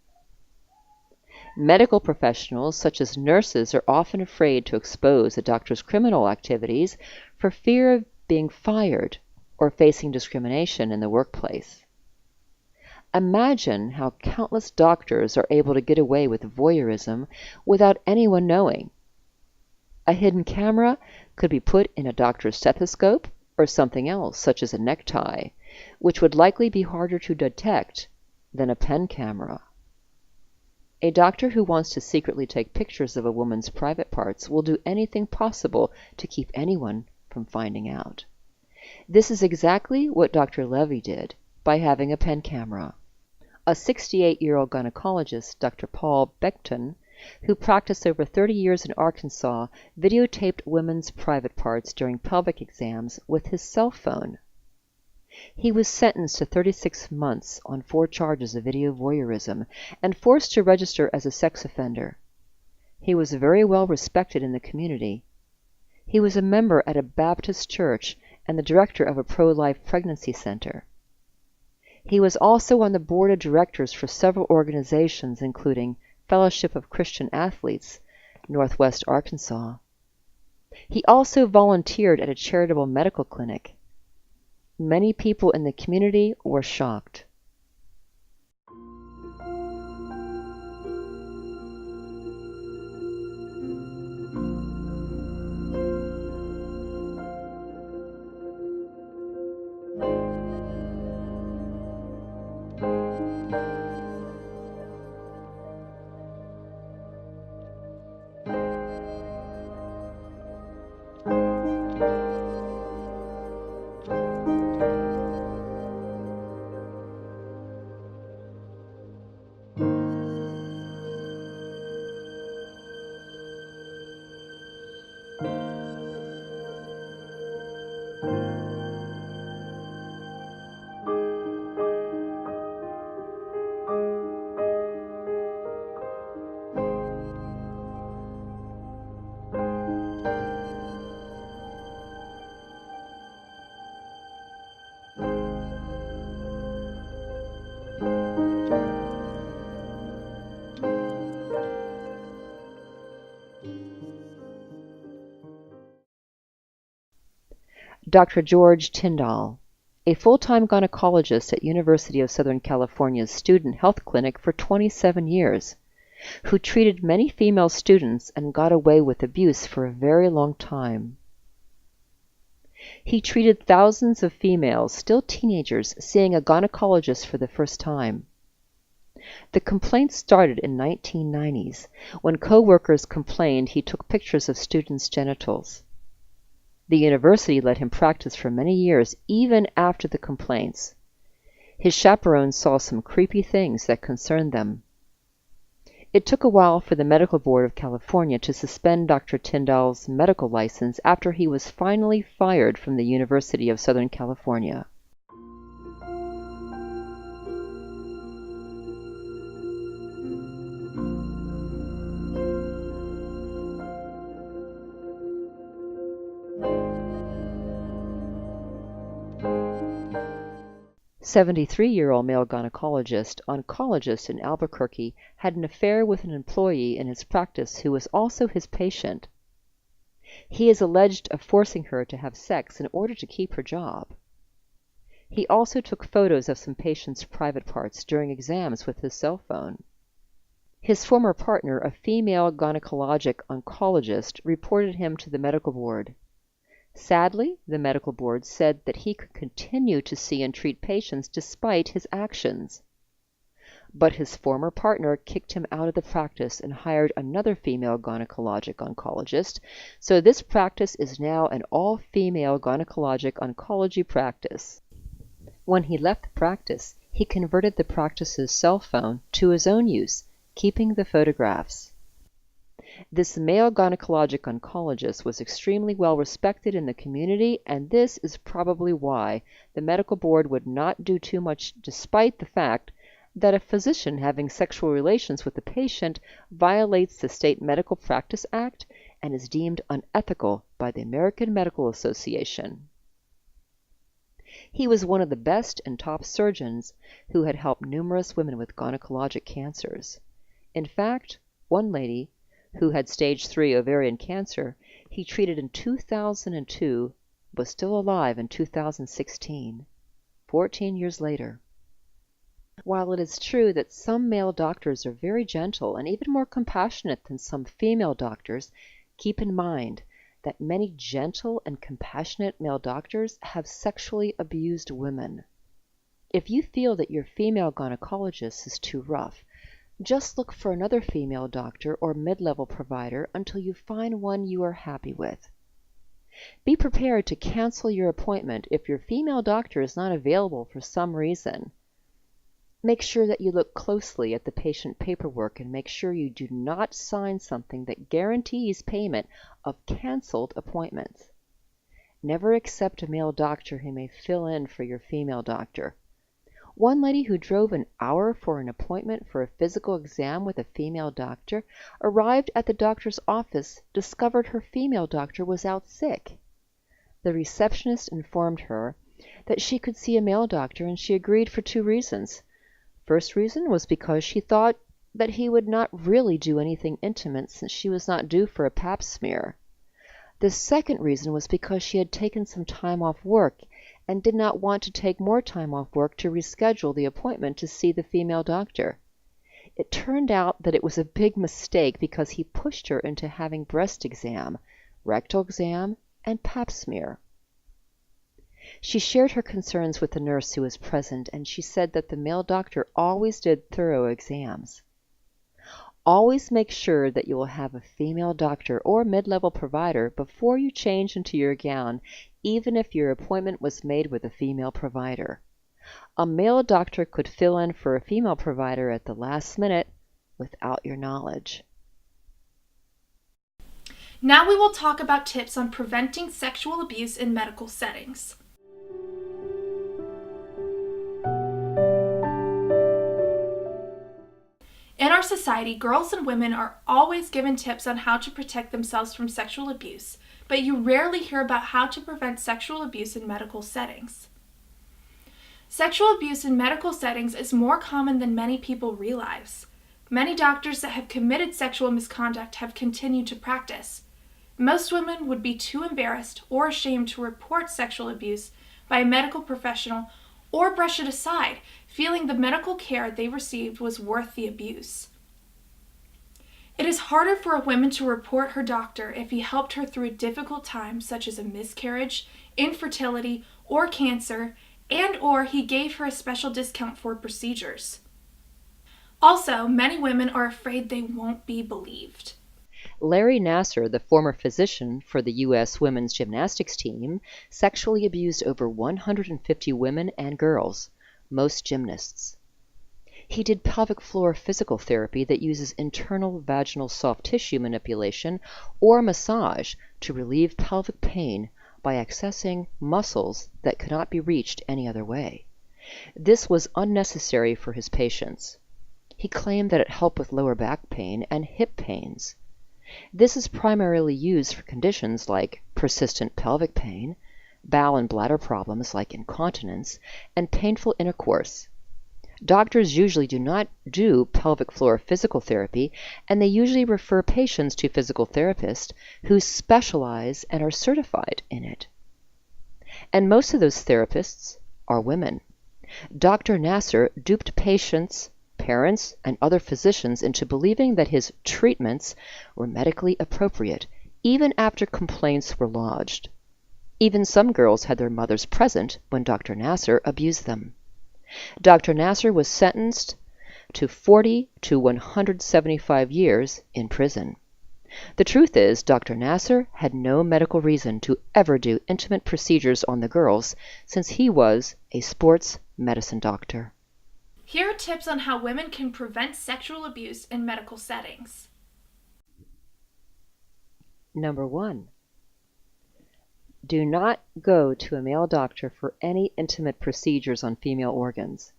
Medical professionals, such as nurses, are often afraid to expose a doctor's criminal activities for fear of being fired or facing discrimination in the workplace. Imagine how countless doctors are able to get away with voyeurism without anyone knowing. A hidden camera could be put in a doctor's stethoscope or something else, such as a necktie, which would likely be harder to detect than a pen camera. A doctor who wants to secretly take pictures of a woman's private parts will do anything possible to keep anyone from finding out. This is exactly what Dr. Levy did by having a pen camera. A 68-year-old gynecologist, Dr. Paul Beckton, who practiced over 30 years in Arkansas, videotaped women's private parts during pelvic exams with his cell phone. He was sentenced to 36 months on 4 charges of video voyeurism and forced to register as a sex offender. He was very well respected in the community. He was a member at a Baptist church and the director of a pro-life pregnancy center. He was also on the board of directors for several organizations, including Fellowship of Christian Athletes, Northwest Arkansas. He also volunteered at a charitable medical clinic. Many people in the community were shocked. Dr. George Tyndall, a full-time gynecologist at University of Southern California's Student Health Clinic for 27 years, who treated many female students and got away with abuse for a very long time. He treated thousands of females, still teenagers, seeing a gynecologist for the first time. The complaints started in 1990s, when co-workers complained he took pictures of students' genitals. The university let him practice for many years, even after the complaints. His chaperones saw some creepy things that concerned them. It took a while for the Medical Board of California to suspend Dr. Tyndall's medical license after he was finally fired from the University of Southern California. "73-year-old male oncologist in Albuquerque had an affair with an employee in his practice who was also his patient. He is alleged of forcing her to have sex in order to keep her job. He also took photos of some patients' private parts during exams with his cell phone. His former partner, a female gynecologic oncologist, reported him to the medical board. Sadly, the medical board said that he could continue to see and treat patients despite his actions. But his former partner kicked him out of the practice and hired another female gynecologic oncologist, so this practice is now an all-female gynecologic oncology practice. When he left the practice, he converted the practice's cell phone to his own use, keeping the photographs. This male gynecologic oncologist was extremely well respected in the community, and this is probably why the medical board would not do too much, despite the fact that a physician having sexual relations with a patient violates the State Medical Practice Act and is deemed unethical by the American Medical Association. He was one of the best and top surgeons who had helped numerous women with gynecologic cancers. In fact, one lady who had stage 3 ovarian cancer he treated in 2002 was still alive in 2016, 14 years later. While it is true that some male doctors are very gentle and even more compassionate than some female doctors, keep in mind that many gentle and compassionate male doctors have sexually abused women. If you feel that your female gynecologist is too rough, just look for another female doctor or mid-level provider until you find one you are happy with. Be prepared to cancel your appointment if your female doctor is not available for some reason. Make sure that you look closely at the patient paperwork and make sure you do not sign something that guarantees payment of canceled appointments. Never accept a male doctor who may fill in for your female doctor. One lady who drove an hour for an appointment for a physical exam with a female doctor arrived at the doctor's office, discovered her female doctor was out sick. The receptionist informed her that she could see a male doctor, and she agreed for two reasons. First reason was because she thought that he would not really do anything intimate since she was not due for a pap smear. The second reason was because she had taken some time off work and did not want to take more time off work to reschedule the appointment to see the female doctor. It turned out that it was a big mistake because he pushed her into having breast exam, rectal exam, and pap smear. She shared her concerns with the nurse who was present, and she said that the male doctor always did thorough exams. Always make sure that you will have a female doctor or mid-level provider before you change into your gown, even if your appointment was made with a female provider. A male doctor could fill in for a female provider at the last minute without your knowledge. Now we will talk about tips on preventing sexual abuse in medical settings. In our society, girls and women are always given tips on how to protect themselves from sexual abuse, but you rarely hear about how to prevent sexual abuse in medical settings. Sexual abuse in medical settings is more common than many people realize. Many doctors that have committed sexual misconduct have continued to practice. Most women would be too embarrassed or ashamed to report sexual abuse by a medical professional or brush it aside, feeling the medical care they received was worth the abuse. It is harder for a woman to report her doctor if he helped her through a difficult time such as a miscarriage, infertility, or cancer, and/or he gave her a special discount for procedures. Also, many women are afraid they won't be believed. Larry Nassar, the former physician for the U.S. women's gymnastics team, sexually abused over 150 women and girls, most gymnasts. He did pelvic floor physical therapy that uses internal vaginal soft tissue manipulation or massage to relieve pelvic pain by accessing muscles that could not be reached any other way. This was unnecessary for his patients. He claimed that it helped with lower back pain and hip pains. This is primarily used for conditions like persistent pelvic pain, bowel and bladder problems like incontinence, and painful intercourse. Doctors usually do not do pelvic floor physical therapy, and they usually refer patients to physical therapists who specialize and are certified in it. And most of those therapists are women. Dr. Nassar duped patients, parents, and other physicians into believing that his treatments were medically appropriate, even after complaints were lodged. Even some girls had their mothers present when Dr. Nassar abused them. Dr. Nassar was sentenced to 40 to 175 years in prison. The truth is, Dr. Nassar had no medical reason to ever do intimate procedures on the girls since he was a sports medicine doctor. Here are tips on how women can prevent sexual abuse in medical settings. Number 1. Do not go to a male doctor for any intimate procedures on female organs.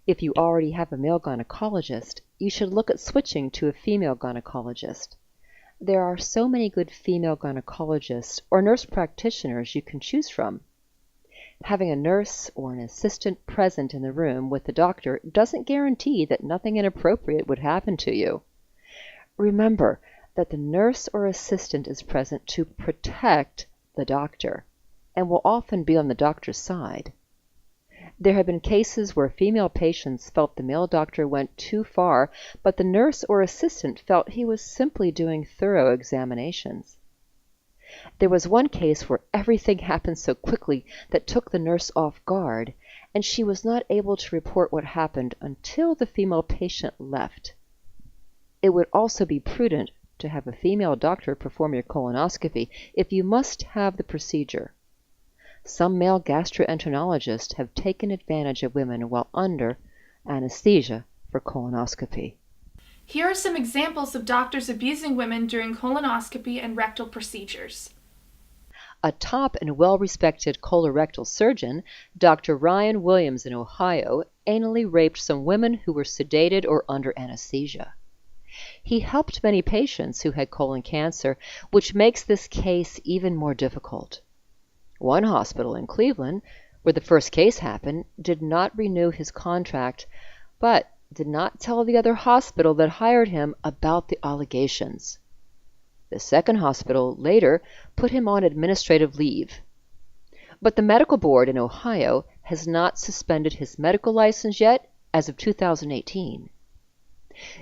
If you already have a male gynecologist, you should look at switching to a female gynecologist. There are so many good female gynecologists or nurse practitioners you can choose from. Having a nurse or an assistant present in the room with the doctor doesn't guarantee that nothing inappropriate would happen to you. Remember that the nurse or assistant is present to protect the doctor and will often be on the doctor's side. There have been cases where female patients felt the male doctor went too far, but the nurse or assistant felt he was simply doing thorough examinations. There was one case where everything happened so quickly that took the nurse off guard, and she was not able to report what happened until the female patient left. It would also be prudent to have a female doctor perform your colonoscopy if you must have the procedure. Some male gastroenterologists have taken advantage of women while under anesthesia for colonoscopy. Here are some examples of doctors abusing women during colonoscopy and rectal procedures. A top and well-respected colorectal surgeon, Dr. Ryan Williams in Ohio, anally raped some women who were sedated or under anesthesia. He helped many patients who had colon cancer, which makes this case even more difficult. One hospital in Cleveland, where the first case happened, did not renew his contract, but did not tell the other hospital that hired him about the allegations. The second hospital later put him on administrative leave. But the medical board in Ohio has not suspended his medical license yet as of 2018.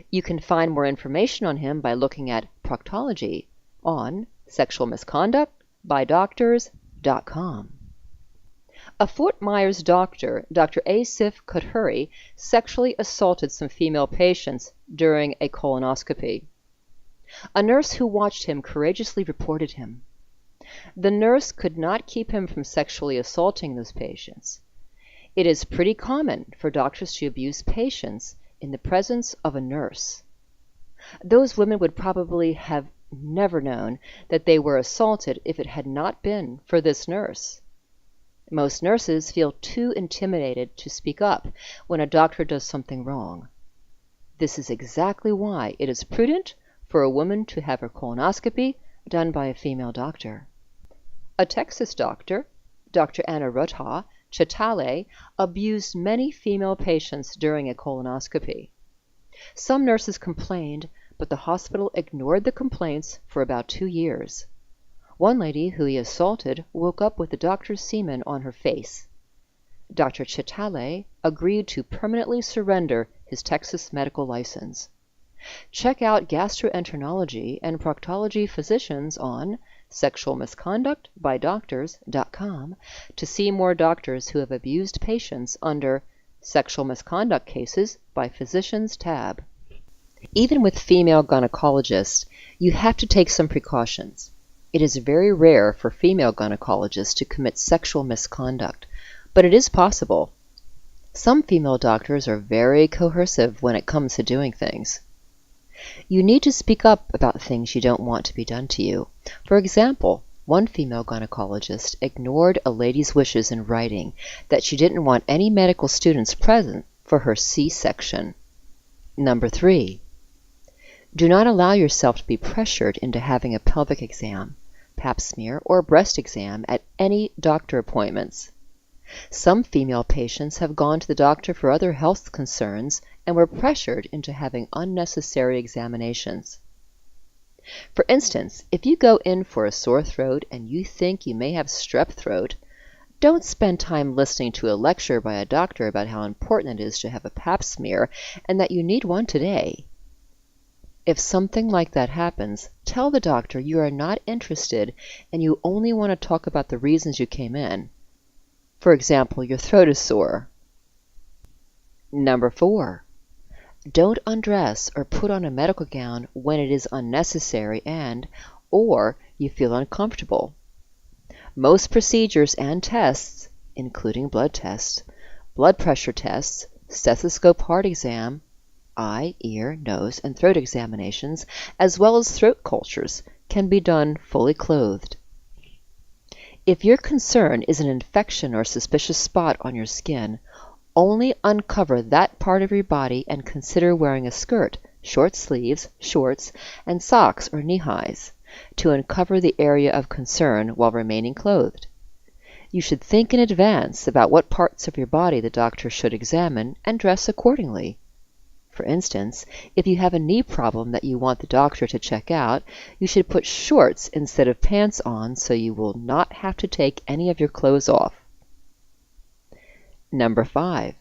You can find more information on him by looking at proctology on sexualmisconductbydoctors.com. A Fort Myers doctor, Dr. Asif Kothuri, sexually assaulted some female patients during a colonoscopy. A nurse who watched him courageously reported him. The nurse could not keep him from sexually assaulting those patients. It is pretty common for doctors to abuse patients in the presence of a nurse. Those women would probably have never known that they were assaulted if it had not been for this nurse. Most nurses feel too intimidated to speak up when a doctor does something wrong. This is exactly why it is prudent for a woman to have her colonoscopy done by a female doctor. A Texas doctor, Dr. Anuruddha Chatale, abused many female patients during a colonoscopy. Some nurses complained, but the hospital ignored the complaints for about 2 years. One lady who he assaulted woke up with the doctor's semen on her face. Dr. Chatale agreed to permanently surrender his Texas medical license. Check out gastroenterology and proctology physicians on sexualmisconductbydoctors.com to see more doctors who have abused patients under Sexual Misconduct Cases by Physicians tab. Even with female gynecologists, you have to take some precautions. It is very rare for female gynecologists to commit sexual misconduct, but it is possible. Some female doctors are very coercive when it comes to doing things. You need to speak up about things you don't want to be done to you. For example, one female gynecologist ignored a lady's wishes in writing that she didn't want any medical students present for her C-section. Number 3. Do not allow yourself to be pressured into having a pelvic exam, pap smear, or breast exam at any doctor appointments. Some female patients have gone to the doctor for other health concerns and were pressured into having unnecessary examinations. For instance, if you go in for a sore throat and you think you may have strep throat, don't spend time listening to a lecture by a doctor about how important it is to have a pap smear and that you need one today. If something like that happens, tell the doctor you are not interested and you only want to talk about the reasons you came in. For example, your throat is sore. Number 4. Don't undress or put on a medical gown when it is unnecessary or you feel uncomfortable. Most procedures and tests, including blood tests, blood pressure tests, stethoscope heart exam, eye, ear, nose, and throat examinations, as well as throat cultures, can be done fully clothed. If your concern is an infection or suspicious spot on your skin, only uncover that part of your body and consider wearing a skirt, short sleeves, shorts, and socks or knee-highs to uncover the area of concern while remaining clothed. You should think in advance about what parts of your body the doctor should examine and dress accordingly. For instance, if you have a knee problem that you want the doctor to check out, you should put shorts instead of pants on so you will not have to take any of your clothes off. Number 5.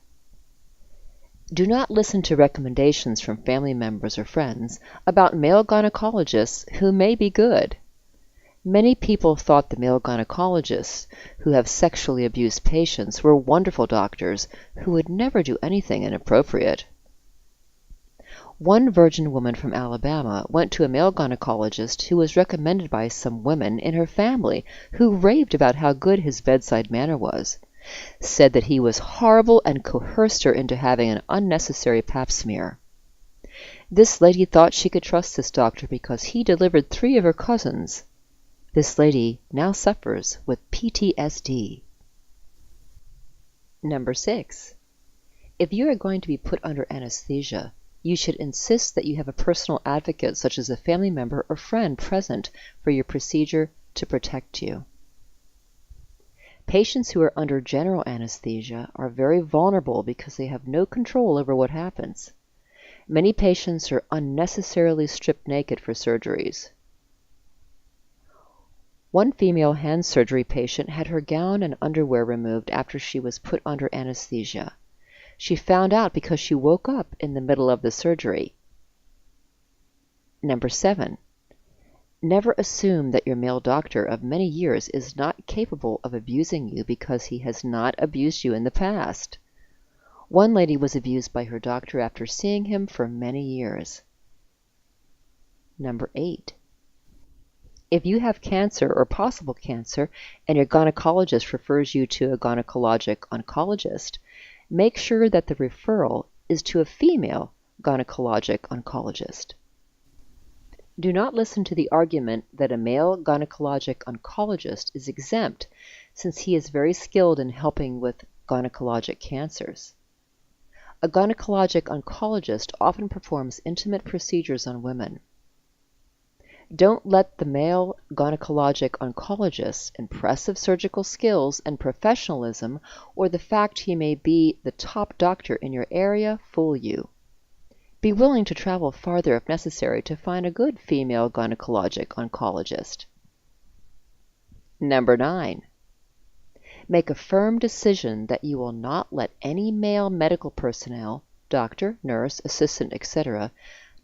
Do not listen to recommendations from family members or friends about male gynecologists who may be good. Many people thought the male gynecologists who have sexually abused patients were wonderful doctors who would never do anything inappropriate. One virgin woman from Alabama went to a male gynecologist who was recommended by some women in her family who raved about how good his bedside manner was, said that he was horrible and coerced her into having an unnecessary pap smear. This lady thought she could trust this doctor because he delivered 3 of her cousins. This lady now suffers with PTSD. Number 6. If you are going to be put under anesthesia, you should insist that you have a personal advocate such as a family member or friend present for your procedure to protect you. Patients who are under general anesthesia are very vulnerable because they have no control over what happens. Many patients are unnecessarily stripped naked for surgeries. One female hand surgery patient had her gown and underwear removed after she was put under anesthesia. She found out because she woke up in the middle of the surgery. Number 7. Never assume that your male doctor of many years is not capable of abusing you because he has not abused you in the past. One lady was abused by her doctor after seeing him for many years. Number 8. If you have cancer or possible cancer and your gynecologist refers you to a gynecologic oncologist, make sure that the referral is to a female gynecologic oncologist. Do not listen to the argument that a male gynecologic oncologist is exempt since he is very skilled in helping with gynecologic cancers. A gynecologic oncologist often performs intimate procedures on women. Don't let the male gynecologic oncologist's impressive surgical skills and professionalism or the fact he may be the top doctor in your area fool you. Be willing to travel farther if necessary to find a good female gynecologic oncologist. Number 9. Make a firm decision that you will not let any male medical personnel, doctor, nurse, assistant, etc.,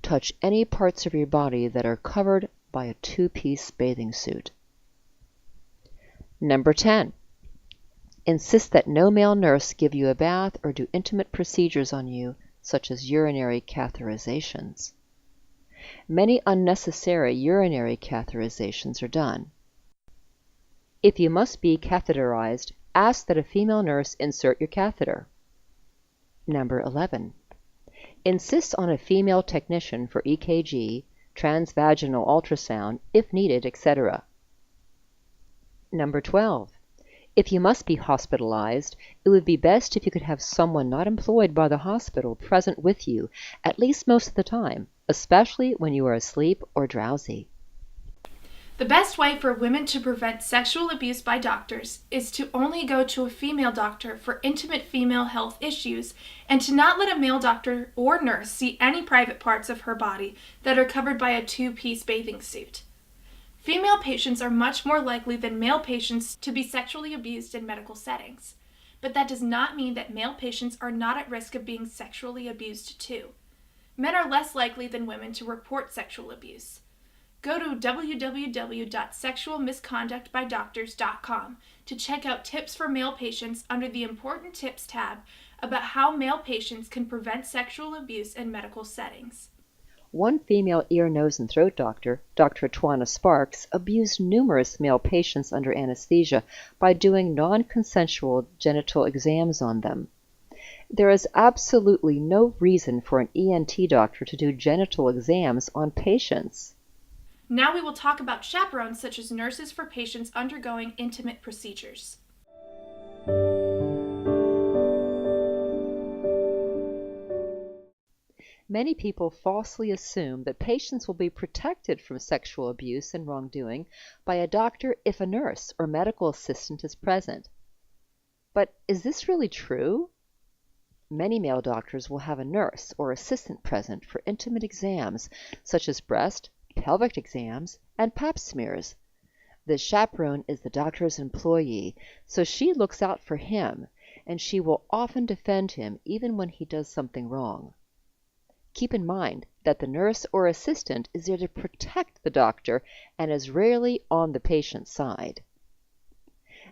touch any parts of your body that are covered by a two-piece bathing suit. Number 10. Insist that no male nurse give you a bath or do intimate procedures on you, such as urinary catheterizations. Many unnecessary urinary catheterizations are done. If you must be catheterized, ask that a female nurse insert your catheter. Number 11. Insist on a female technician for EKG, transvaginal ultrasound, if needed, etc. Number 12. If you must be hospitalized, it would be best if you could have someone not employed by the hospital present with you, at least most of the time, especially when you are asleep or drowsy. The best way for women to prevent sexual abuse by doctors is to only go to a female doctor for intimate female health issues and to not let a male doctor or nurse see any private parts of her body that are covered by a two-piece bathing suit. Female patients are much more likely than male patients to be sexually abused in medical settings, but that does not mean that male patients are not at risk of being sexually abused too. Men are less likely than women to report sexual abuse. Go to www.sexualmisconductbydoctors.com to check out tips for male patients under the Important Tips tab about how male patients can prevent sexual abuse in medical settings. One female ear, nose, and throat doctor, Dr. Twana Sparks, abused numerous male patients under anesthesia by doing non-consensual genital exams on them. There is absolutely no reason for an ENT doctor to do genital exams on patients. Now we will talk about chaperones such as nurses for patients undergoing intimate procedures. Many people falsely assume that patients will be protected from sexual abuse and wrongdoing by a doctor if a nurse or medical assistant is present. But is this really true? Many male doctors will have a nurse or assistant present for intimate exams such as breast, pelvic exams, and pap smears. The chaperone is the doctor's employee, so she looks out for him, and she will often defend him even when he does something wrong. Keep in mind that the nurse or assistant is there to protect the doctor and is rarely on the patient's side.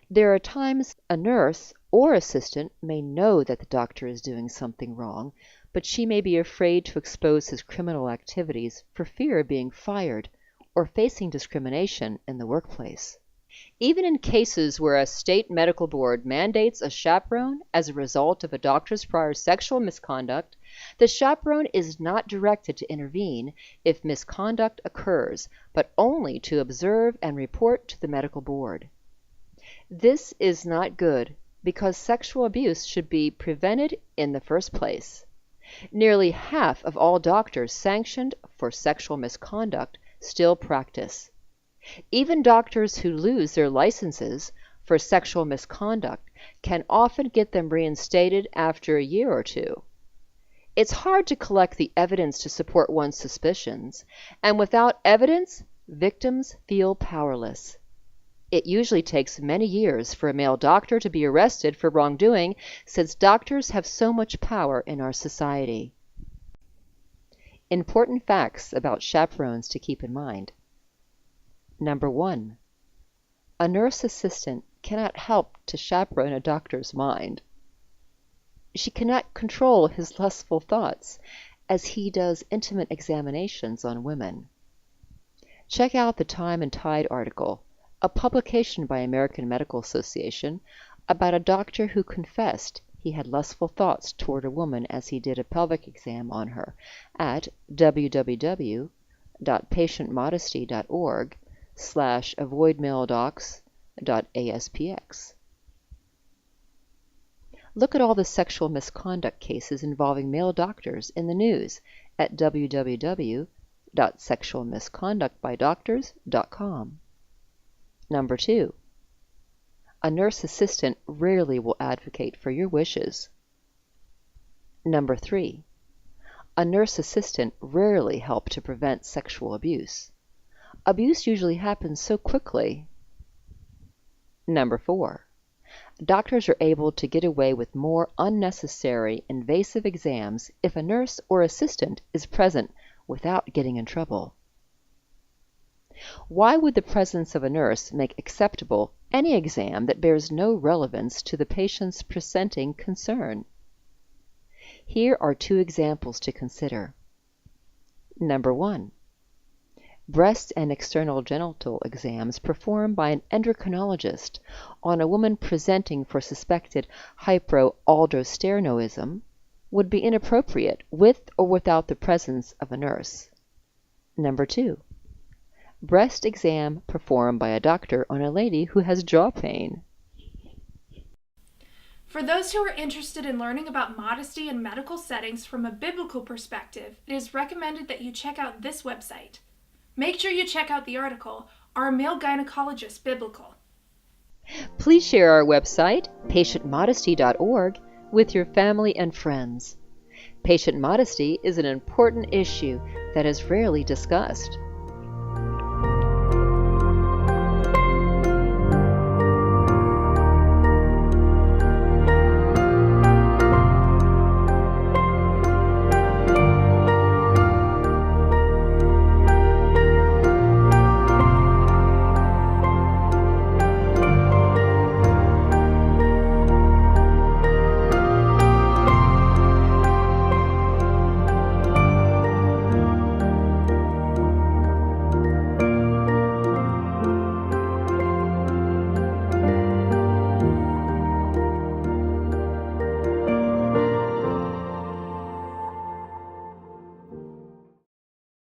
There are times a nurse or assistant may know that the doctor is doing something wrong, but she may be afraid to expose his criminal activities for fear of being fired or facing discrimination in the workplace. Even in cases where a state medical board mandates a chaperone as a result of a doctor's prior sexual misconduct, the chaperone is not directed to intervene if misconduct occurs, but only to observe and report to the medical board. This is not good because sexual abuse should be prevented in the first place. Nearly half of all doctors sanctioned for sexual misconduct still practice. Even doctors who lose their licenses for sexual misconduct can often get them reinstated after a year or two. It's hard to collect the evidence to support one's suspicions, and without evidence, victims feel powerless. It usually takes many years for a male doctor to be arrested for wrongdoing, since doctors have so much power in our society. Important facts about chaperones to keep in mind. Number 1. A nurse assistant cannot help to chaperone a doctor's mind. She cannot control his lustful thoughts, as he does intimate examinations on women. Check out the Time and Tide article, a publication by American Medical Association, about a doctor who confessed he had lustful thoughts toward a woman as he did a pelvic exam on her, at www.patientmodesty.org/avoidmaledocs.aspx. Look at all the sexual misconduct cases involving male doctors in the news at www.sexualmisconductbydoctors.com. Number 2. A nurse assistant rarely will advocate for your wishes. Number 3. A nurse assistant rarely helps to prevent sexual abuse. Abuse usually happens so quickly. Number 4. Doctors are able to get away with more unnecessary invasive exams if a nurse or assistant is present without getting in trouble. Why would the presence of a nurse make acceptable any exam that bears no relevance to the patient's presenting concern? Here are 2 examples to consider. Number 1. Breast and external genital exams performed by an endocrinologist on a woman presenting for suspected hyperaldosteronism would be inappropriate with or without the presence of a nurse. Number 2. Breast exam performed by a doctor on a lady who has jaw pain. For those who are interested in learning about modesty in medical settings from a biblical perspective, it is recommended that you check out this website. Make sure you check out the article, Are Male Gynecologists Biblical? Please share our website, patientmodesty.org, with your family and friends. Patient modesty is an important issue that is rarely discussed.